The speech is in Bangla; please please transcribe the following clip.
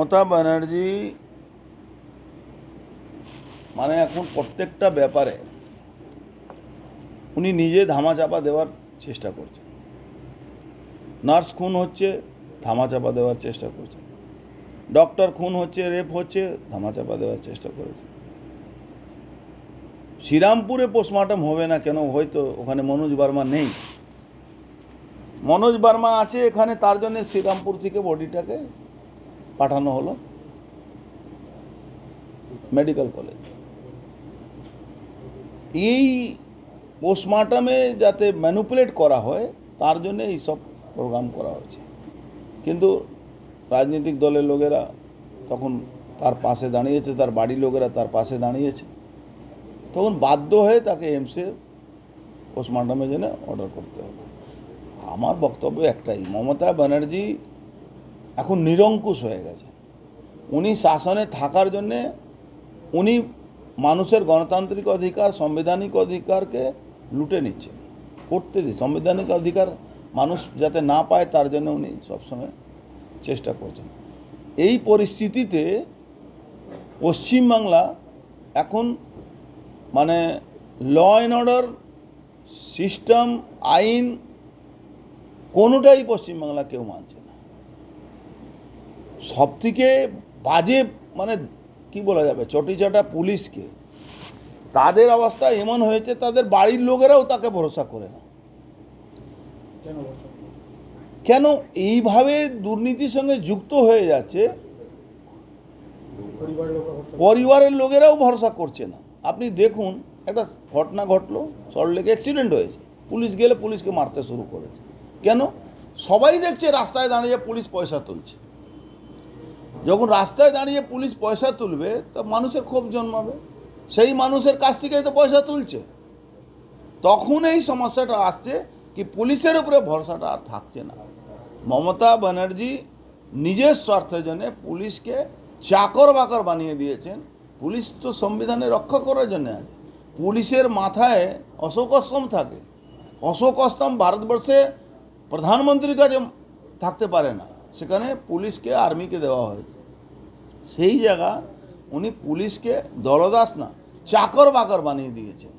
মমতা ব্যানার্জি মানে এখন প্রত্যেকটা ব্যাপারে উনি নিজে ধামাচাপা দেওয়ার চেষ্টা করছেন। নার্স খুন হচ্ছে, ধামাচাপা দেওয়ার চেষ্টা করছেন। ডক্টর খুন হচ্ছে, রেপ হচ্ছে, ধামাচাপা দেওয়ার চেষ্টা করেছে। শ্রীরামপুরে পোস্টমর্টম হবে না কেন? হয়তো ওখানে মনোজ বার্মা নেই। মনোজ বার্মা আছে এখানে, তার জন্য শ্রীরামপুর থেকে বডিটাকে পাঠানো হলো মেডিকেল কলেজ। এই পোস্টমর্টমে যাতে ম্যানিপুলেট করা হয় তার জন্য এইসব প্রোগ্রাম করা হয়েছে। কিন্তু রাজনৈতিক দলের লোকেরা তখন তার পাশে দাঁড়িয়েছে, তার বাড়ির লোকেরা তার পাশে দাঁড়িয়েছে, তখন বাধ্য হয়ে তাকে এমসে পোস্টমর্টমের জন্য অর্ডার করতে হবে। আমার বক্তব্য একটাই, মমতা ব্যানার্জি এখন নিরঙ্কুশ হয়ে গেছে। উনি শাসনে থাকার জন্যে উনি মানুষের গণতান্ত্রিক অধিকার, সাংবিধানিক অধিকারকে লুটে নিচ্ছেন, করতে দিই। সাংবিধানিক অধিকার মানুষ যাতে না পায় তার জন্য উনি সবসময় চেষ্টা করছেন। এই পরিস্থিতিতে পশ্চিমবাংলা এখন মানে ল অ্যান্ড অর্ডার সিস্টেম, আইন কোনোটাই পশ্চিমবাংলা কেউ মানছে না। সবথেকে বাজে মানে কি বলা যাবে, চটিচাটা পুলিশকে, তাদের অবস্থা এমন হয়েছে তাদের বাড়ির লোকেরাও তাকে ভরসা করে না। কেন এইভাবে দুর্নীতির সঙ্গে যুক্ত হয়ে যাচ্ছে, পরিবারের লোকেরাও ভরসা করছে না। আপনি দেখুন, একটা ঘটনা ঘটলো, সল্টলেকে অ্যাক্সিডেন্ট হয়েছে, পুলিশ গেলে পুলিশকে মারতে শুরু করেছে। কেন? সবাই দেখছে রাস্তায় দাঁড়িয়ে পুলিশ পয়সা তুলছে। যখন রাস্তায় দাঁড়িয়ে পুলিশ পয়সা তুলবে তো মানুষের ক্ষোভ জন্মাবে, সেই মানুষের কাছ থেকেই তো পয়সা তুলছে। তখন এই সমস্যাটা আসছে কি পুলিশের উপরে ভরসাটা আর থাকছে না। মমতা ব্যানার্জি নিজের স্বার্থের জন্য পুলিশকে চাকর বাকর বানিয়ে দিয়েছেন। পুলিশ তো সংবিধানে রক্ষা করার জন্য আছে। পুলিশের মাথায় অশোক স্তম্ভ থাকে। অশোক স্তম্ভ ভারতবর্ষে প্রধানমন্ত্রীর কাছে থাকতে পারে না, সেখানে পুলিশকে আর্মিকে দেওয়া হয়েছে। সেই জায়গা উনি পুলিশকে দলদাস না, চাকর বাকর বানিয়ে দিয়েছেন।